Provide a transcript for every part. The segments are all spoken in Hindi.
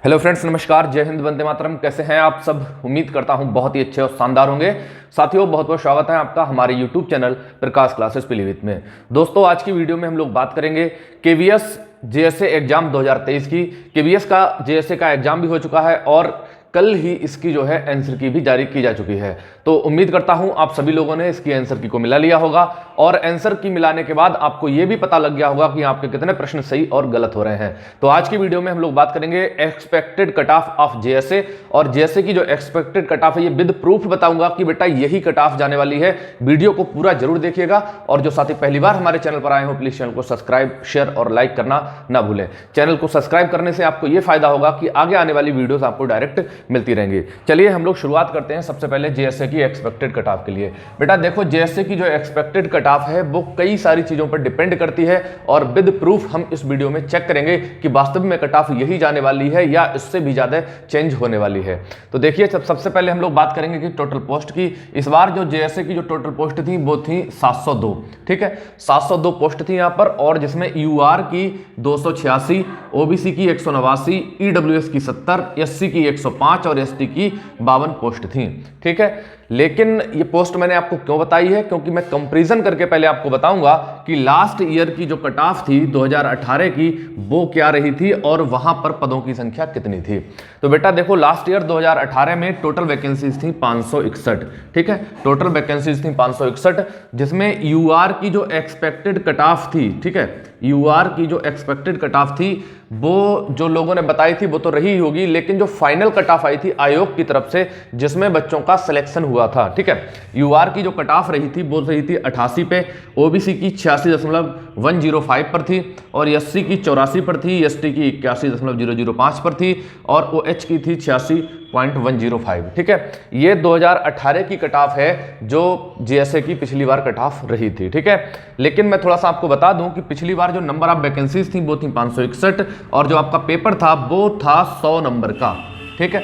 हेलो फ्रेंड्स, नमस्कार, जय हिंद, वंदे मातरम। कैसे हैं आप सब? उम्मीद करता हूं बहुत ही अच्छे और शानदार होंगे। साथियों, बहुत बहुत स्वागत है आपका हमारे यूट्यूब चैनल प्रकाश क्लासेस पीलीभीत में। दोस्तों, आज की वीडियो में हम लोग बात करेंगे केवीएस जेएसए एग्जाम 2023 की। केवीएस का जेएसए का एग्जाम भी हो चुका है और कल ही इसकी जो है आंसर की भी जारी की जा चुकी है। तो उम्मीद करता हूं आप सभी लोगों ने इसकी आंसर की को मिला लिया होगा और आंसर की मिलाने के बाद आपको यह भी पता लग गया होगा कि आपके कितने प्रश्न सही और गलत हो रहे हैं। तो आज की वीडियो में हम लोग बात करेंगे expected cut off of JSA, और जेएसए की जो एक्सपेक्टेड कट ऑफ है ये विद प्रूफ बताऊंगा कि बेटा यही कट ऑफ जाने वाली है। वीडियो को पूरा जरूर देखिएगा और जो साथी पहली बार हमारे चैनल पर आए हो प्लीज चैनल को सब्सक्राइब, शेयर और लाइक करना ना भूलें। चैनल को सब्सक्राइब करने से आपको यह फायदा होगा कि आगे आने वाली वीडियोस आपको डायरेक्ट मिलती रहेंगी। चलिए हम लोग शुरुआत करते हैं सबसे पहले जेएसए की एक्सपेक्टेड कट ऑफ के लिए। बेटा देखो, जेएसए की जो एक्सपेक्टेड कट ऑफ है वो कई सारी चीजों पर डिपेंड करती है और विद प्रूफ हम इस वीडियो में चेक करेंगे कि वास्तव में कट ऑफ यही जाने वाली है या इससे भी ज्यादा चेंज होने वाली है। तो देखिए, सबसे पहले हम लोग बात करेंगे कि टोटल पोस्ट की। इस बार जो जेएसए की जो टोटल पोस्ट थी वो थी 702। ठीक है, 702 पोस्ट थी यहां पर, और जिसमें यूआर की 286, ओबीसी की 189, ईडब्ल्यूएस की 70, एससी की 105 और एसटी की 52 पोस्ट थी। ठीक है, लेकिन ये पोस्ट मैंने आपको क्यों बताई है, क्योंकि मैं कंपैरिजन करके पहले आपको बताऊंगा कि लास्ट ईयर की जो कट ऑफ थी 2018 की वो क्या रही थी और वहां पर पदों की संख्या कितनी थी। तो बेटा देखो, लास्ट ईयर 2018 में टोटल वैकेंसीज थी 561। ठीक है, टोटल वैकेंसीज थी 561, जिसमें यूआर की जो एक्सपेक्टेड कट ऑफ थी, ठीक है, यूआर की जो एक्सपेक्टेड कट ऑफ थी वो जो लोगों ने बताई थी वो तो रही होगी, लेकिन जो फाइनल कट ऑफ आई थी आयोग की तरफ से जिसमें बच्चों का सिलेक्शन हुआ था, ठीक है, यूआर की जो कट ऑफ रही थी वो रही थी 88 पे, ओबीसी की 86.105 पर थी और एससी की 84 पर थी, एसटी की 81.005 पर थी और ओएच की थी 86.105। ठीक है, ये 2018 की कट ऑफ है जो जेएसए की पिछली बार कट ऑफ रही थी। ठीक है, लेकिन मैं थोड़ा सा आपको बता दूं कि पिछली बार जो नंबर ऑफ वैकेंसीज थी वो थी 561 और जो आपका पेपर था वो था 100 नंबर का। ठीक है,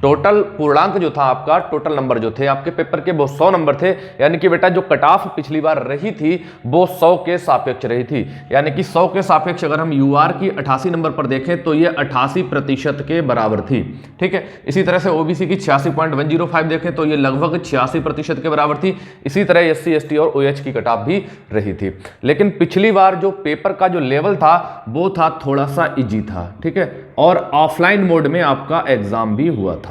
टोटल पूर्णांक जो था आपका, टोटल नंबर जो थे आपके पेपर के वो 100 नंबर थे, यानी कि बेटा जो कट ऑफ पिछली बार रही थी वो 100 के सापेक्ष रही थी। यानी कि 100 के सापेक्ष अगर हम यूआर की 88 नंबर पर देखें तो ये 88% के बराबर थी। ठीक है, इसी तरह से ओबीसी की 86.105 देखें तो ये लगभग 86% के बराबर थी। इसी तरह एससी एसटी और ओएच की कट ऑफ भी रही थी। लेकिन पिछली बार जो पेपर का जो लेवल था वो था थोड़ा सा इजी था। ठीक है, और ऑफलाइन मोड में आपका एग्जाम भी हुआ था।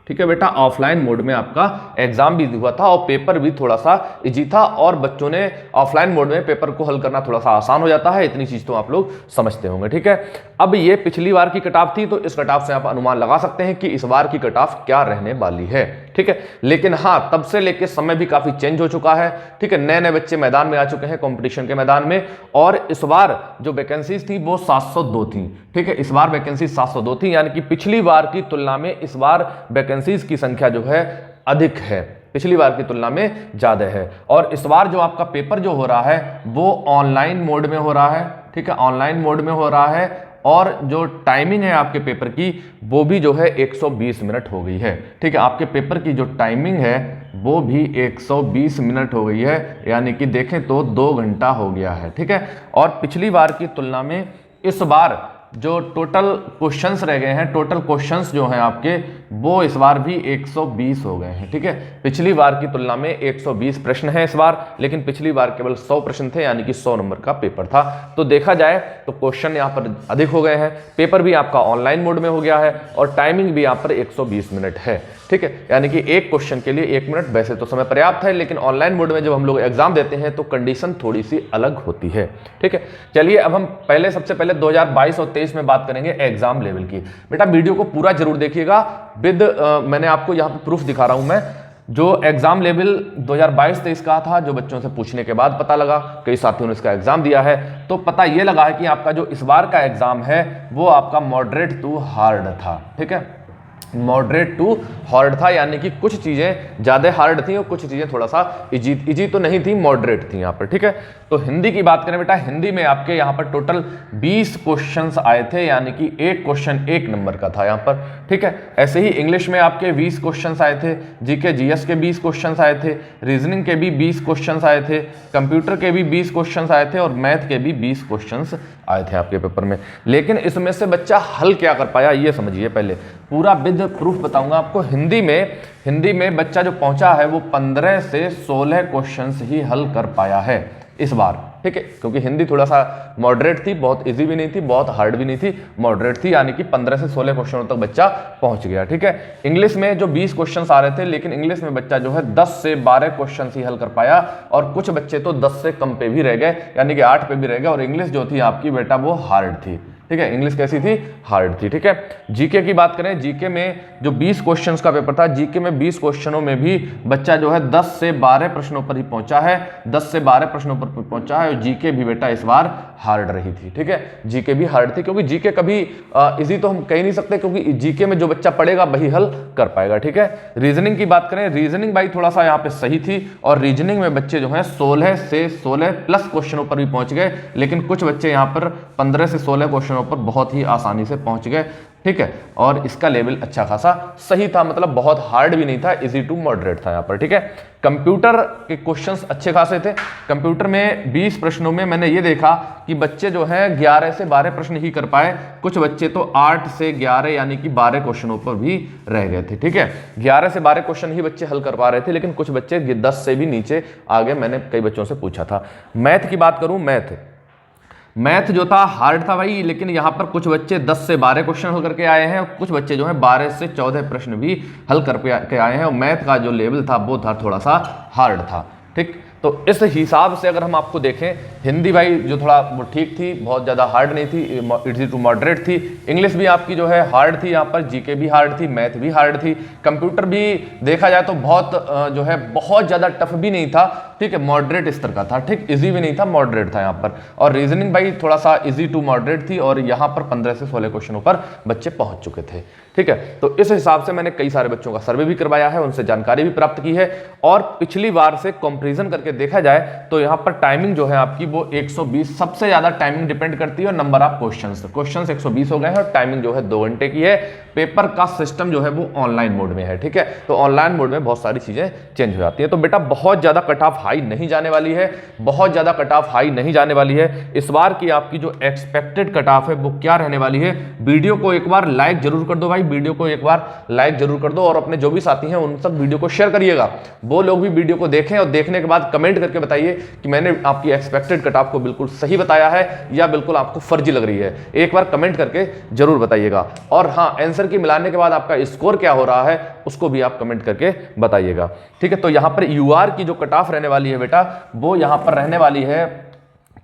ठीक है बेटा, ऑफलाइन मोड में आपका एग्जाम भी हुआ था और पेपर भी थोड़ा सा इजी था और बच्चों ने ऑफलाइन मोड में पेपर को हल करना थोड़ा सा आसान हो जाता है। इतनी चीज तो आप लोग समझते होंगे। ठीक है, अब ये पिछली बार की कट ऑफ थी तो इस कट ऑफ से आप अनुमान लगा सकते हैं कि इस बार की कट ऑफ क्या रहने वाली है। ठीक है, लेकिन हाँ, तब से लेके समय भी काफी चेंज हो चुका है। ठीक है, नए नए बच्चे मैदान में आ चुके हैं, कंपटीशन के मैदान में, और इस बार जो वैकेंसीज थी वो 702 थी। ठीक है, इस बार वैकेंसी 702 थी, यानी कि पिछली बार की तुलना में इस बार वैकेंसीज की संख्या जो है अधिक है, पिछली बार की तुलना में ज्यादा है। और इस बार जो आपका पेपर जो हो रहा है वो ऑनलाइन मोड में हो रहा है। ठीक है, ऑनलाइन मोड में हो रहा है और जो टाइमिंग है आपके पेपर की वो भी जो है 120 मिनट हो गई है। ठीक है, आपके पेपर की जो टाइमिंग है वो भी 120 मिनट हो गई है, यानी कि देखें तो 2 घंटा हो गया है। ठीक है, और पिछली बार की तुलना में इस बार जो टोटल क्वेश्चंस रह गए हैं, टोटल क्वेश्चंस जो हैं आपके वो इस बार भी 120 हो गए हैं। ठीक है, पिछली बार की तुलना में 120 प्रश्न हैं इस बार, लेकिन पिछली बार केवल 100 प्रश्न थे, यानी कि 100 नंबर का पेपर था। तो देखा जाए तो क्वेश्चन यहाँ पर अधिक हो गए हैं, पेपर भी आपका ऑनलाइन मोड में हो गया है और टाइमिंग भी यहाँ पर 120 मिनट है। ठीक है, यानी कि एक क्वेश्चन के लिए 1 मिनट, वैसे तो समय पर्याप्त है, लेकिन ऑनलाइन मोड में जब हम लोग एग्जाम देते हैं तो कंडीशन थोड़ी सी अलग होती है। ठीक है, चलिए अब हम पहले सबसे पहले 2022 और 23 में बात करेंगे एग्जाम लेवल की। बेटा वीडियो को पूरा जरूर देखिएगा विद मैंने आपको यहाँ पे प्रूफ दिखा रहा हूं मैं, जो एग्जाम लेवल 2022-23 का था, जो बच्चों से पूछने के बाद पता लगा, कई साथियों ने इसका एग्जाम दिया है, तो पता यह लगा है कि आपका जो इस बार का एग्जाम है वो आपका मॉडरेट टू हार्ड था। ठीक है, मॉडरेट टू हार्ड था, यानी कि कुछ चीजें ज्यादा हार्ड थी और कुछ चीजें थोड़ा सा इजी तो नहीं थी, मॉडरेट थी यहाँ पर। ठीक है, तो हिंदी की बात करें बेटा, हिंदी में आपके यहाँ पर टोटल 20 क्वेश्चंस आए थे, यानी कि एक क्वेश्चन 1 नंबर का था यहाँ पर। ठीक है, ऐसे ही इंग्लिश में आपके 20 क्वेश्चंस आए थे, जीके जीएस के 20 क्वेश्चंस आए थे, रीजनिंग के भी 20 क्वेश्चंस आए थे, कंप्यूटर के भी 20 क्वेश्चंस आए थे और मैथ के भी 20 क्वेश्चंस आए थे आपके पेपर में। लेकिन इसमें से बच्चा हल क्या कर पाया ये समझिए। पहले पूरा विद प्रूफ बताऊंगा आपको। हिंदी में बच्चा जो पहुंचा है वो 15 से 16 क्वेश्चंस ही हल कर पाया है इस बार, ठीक है। क्योंकि हिंदी थोड़ा सा मॉडरेट थी, बहुत इजी भी नहीं थी, बहुत हार्ड भी नहीं थी, मॉडरेट थी, यानी कि 15 से 16 क्वेश्चनों तक बच्चा पहुंच गया, ठीक है। इंग्लिश में जो 20 क्वेश्चंस आ रहे थे, लेकिन इंग्लिश में बच्चा जो है 10 से 12 क्वेश्चंस ही हल कर पाया, और कुछ बच्चे तो 10 से कम पे भी रह गए, यानी कि 8 पे भी रह गए। और इंग्लिश जो थी आपकी बेटा वो हार्ड थी, ठीक है। इंग्लिश कैसी थी? हार्ड थी, ठीक है। जीके की बात करें, जीके में जो 20 क्वेश्चंस का पेपर था, जीके में 20 क्वेश्चनों में भी बच्चा जो है 10 से 12 प्रश्नों पर ही पहुंचा है, 10 से 12 प्रश्नों पर पहुंचा है। और जीके भी बेटा इस बार हार्ड रही थी, ठीक है। जीके भी हार्ड थी, क्योंकि जीके कभी इजी तो हम कह नहीं सकते, क्योंकि जीके में जो बच्चा पढ़ेगा वही हल कर पाएगा, ठीक है। रीजनिंग की बात करें, रीजनिंग भाई थोड़ा सा यहाँ पे सही थी, और रीजनिंग में बच्चे जो है 16 से 16 प्लस क्वेश्चनों पर भी पहुंच गए, लेकिन कुछ बच्चे यहाँ पर 15 से 16 क्वेश्चनों पर बहुत ही आसानी से पहुंच गए, ठीक है। और इसका लेवल अच्छा खासा सही था, मतलब बहुत हार्ड भी नहीं था, इजी टू मॉडरेट था यहाँ पर, ठीक है। कंप्यूटर के क्वेश्चंस अच्छे खासे थे। कंप्यूटर में 20 प्रश्नों में मैंने ये देखा कि बच्चे जो हैं 11 से 12 प्रश्न ही कर पाए, कुछ बच्चे तो 8 से 11 यानी कि 12 क्वेश्चनों पर भी रह गए थे, ठीक है। 11 से 12 क्वेश्चन ही बच्चे हल कर पा रहे थे, लेकिन कुछ बच्चे 10 से भी नीचे आ गए। मैंने कई बच्चों से पूछा था। मैथ की बात करूं, मैथ जो था हार्ड था भाई, लेकिन यहाँ पर कुछ बच्चे 10 से 12 क्वेश्चन हल करके आए हैं, और कुछ बच्चे जो हैं 12 से 14 प्रश्न भी हल करके आए हैं। और मैथ का जो लेवल था वो था थोड़ा सा हार्ड था, ठीक। तो इस हिसाब से अगर हम आपको देखें, हिंदी भाई जो थोड़ा वो ठीक थी, बहुत ज़्यादा हार्ड नहीं थी, इजी टू मॉडरेट थी। इंग्लिश भी आपकी जो है हार्ड थी, यहाँ पर जीके भी हार्ड थी, मैथ भी हार्ड थी। कंप्यूटर भी देखा जाए तो बहुत जो है बहुत ज़्यादा टफ भी नहीं था, ठीक है, मॉडरेट स्तर का था, ठीक, इजी भी नहीं था, मॉडरेट था यहाँ पर। और रीजनिंग भाई थोड़ा सा इजी टू मॉडरेट थी, और यहाँ पर 15 से 16 क्वेश्चनों पर बच्चे पहुँच चुके थे, ठीक है। तो इस हिसाब से मैंने कई सारे बच्चों का सर्वे भी करवाया है, उनसे जानकारी भी प्राप्त की है, और पिछली बार से कंपैरिजन करके देखा जाए तो यहाँ पर टाइमिंग जो है आपकी वो 120, सबसे ज्यादा टाइमिंग डिपेंड करती है और नंबर ऑफ क्वेश्चंस 120 हो गए हैं, और टाइमिंग जो है 2 घंटे की है। पेपर का सिस्टम जो है वो ऑनलाइन मोड में है, ठीक है। तो ऑनलाइन मोड में बहुत सारी चीजें चेंज हो जाती है। तो बेटा बहुत ज्यादा कट ऑफ हाई नहीं जाने वाली है, बहुत ज्यादा कट ऑफ हाई नहीं जाने वाली है। इस बार की आपकी जो एक्सपेक्टेड कट ऑफ है वो क्या रहने वाली है, वीडियो को एक बार लाइक जरूर कर दो भाई, वीडियो को एक बार लाइक जरूर कर दो, और अपने जो भी साथी हैं उन सब वीडियो को शेयर करिएगा, वो लोग भी वीडियो को देखें, और देखने के बाद कमेंट करके बताइए कि मैंने आपकी एक्सपेक्टेड कट ऑफ को बिल्कुल सही बताया है या बिल्कुल आपको फर्जी लग रही है। एक बार कमेंट करके जरूर बताइएगा। और हाँ, आंसर की मिलाने के बाद आपका स्कोर क्या हो रहा है उसको भी आप कमेंट करके बताइएगा, ठीक है। तो यहां पर यूआर की जो कट ऑफ रहने वाली है बेटा, वो यहां पर रहने वाली है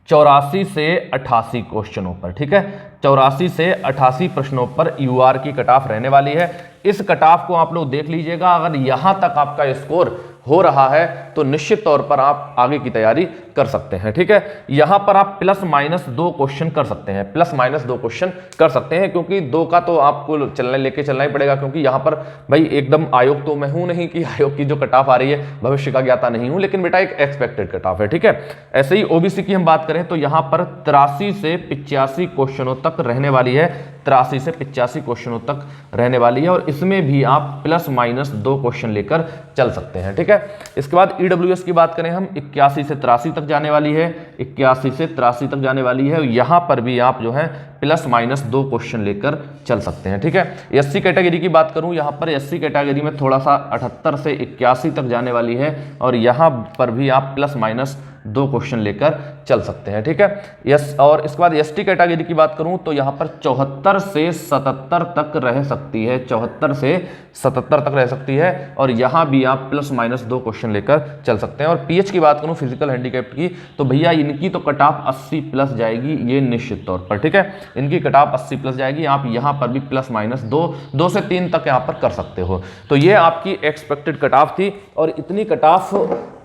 84 से 88 क्वेश्चनों पर, ठीक है। 84 से 88 प्रश्नों पर यूआर की कट ऑफ रहने वाली है। इस कट ऑफ को आप लोग देख लीजिएगा, अगर यहां तक आपका स्कोर हो रहा है तो निश्चित तौर पर आप आगे की तैयारी कर सकते हैं, ठीक है। यहां पर आप प्लस माइनस 2 क्वेश्चन कर सकते हैं, प्लस माइनस 2 क्वेश्चन कर सकते हैं, क्योंकि 2 का तो आपको लेके चलना ही पड़ेगा, क्योंकि यहां पर भाई एकदम आयोग तो मैं हूं नहीं कि आयोग की जो कट ऑफ आ रही है भविष्य का ज्ञाता नहीं हूं, लेकिन बेटा एक एक्सपेक्टेड कट ऑफ है, ठीक है। ऐसे ही ओबीसी की हम बात करें तो यहां पर 83 से 85 क्वेश्चनों तक रहने वाली है, 83 से 85 क्वेश्चनों तक रहने वाली है, और इसमें भी आप प्लस माइनस 2 क्वेश्चन लेकर चल सकते हैं, ठीक है। इसके बाद ईडब्ल्यूएस की बात करें हम, 81 से 83 तक जाने वाली है, 81 से 83 तक जाने वाली है। यहां पर भी आप जो है प्लस माइनस 2 क्वेश्चन लेकर चल सकते हैं, ठीक है। एससी कैटेगरी की बात करूं, यहां पर एससी कैटेगरी में थोड़ा सा 78 से 81 तक जाने वाली है, और यहां पर भी आप प्लस माइनस 2 क्वेश्चन लेकर चल सकते हैं, ठीक है। यस, और इसके बाद एसटी कैटेगरी की बात करूं तो यहां पर 74 से 77 तक रह सकती है, 74 से 77 तक रह सकती है, और यहां भी आप प्लस माइनस 2 क्वेश्चन लेकर चल सकते हैं। और पीएच की बात करूं फिजिकल हैंडीकैप्ड की, तो भैया इनकी तो कट ऑफ 80 प्लस जाएगी, ये निश्चित तौर पर, ठीक है। इनकी कट ऑफ 80 प्लस जाएगी, आप यहां पर भी प्लस माइनस 2 से 3 तक यहां पर कर सकते हो। तो ये आपकी एक्सपेक्टेड कट ऑफ थी, और इतनी कट ऑफ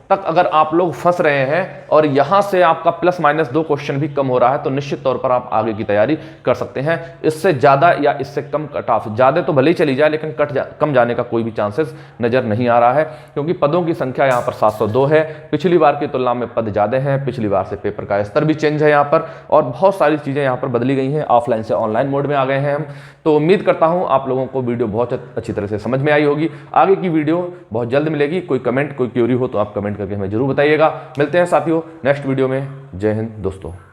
तक अगर आप लोग फंस रहे हैं और यहां से आपका प्लस माइनस 2 क्वेश्चन भी कम हो रहा है, तो निश्चित तौर पर आप आगे की तैयारी कर सकते हैं। इससे ज्यादा या इससे कम कट ऑफ, ज्यादा तो भले ही चली जाए लेकिन कम जाने का कोई भी चांसेस नजर नहीं आ रहा है, क्योंकि पदों की संख्या यहां पर 702 है। पिछली बार की तुलना में पद ज्यादा हैं, पिछली बार से पेपर का स्तर भी चेंज है यहां पर, और बहुत सारी चीजें यहां पर बदली गई हैं, ऑफलाइन से ऑनलाइन मोड में आ गए हैं हम। तो उम्मीद करता हूं आप लोगों को वीडियो बहुत अच्छी तरह से समझ में आई होगी। आगे की वीडियो बहुत जल्द मिलेगी। कोई कमेंट, कोई क्वेरी हो तो आप कमेंट करके हमें जरूर बताइएगा। मिलते हैं साथियों नेक्स्ट वीडियो में। जय हिंद दोस्तों।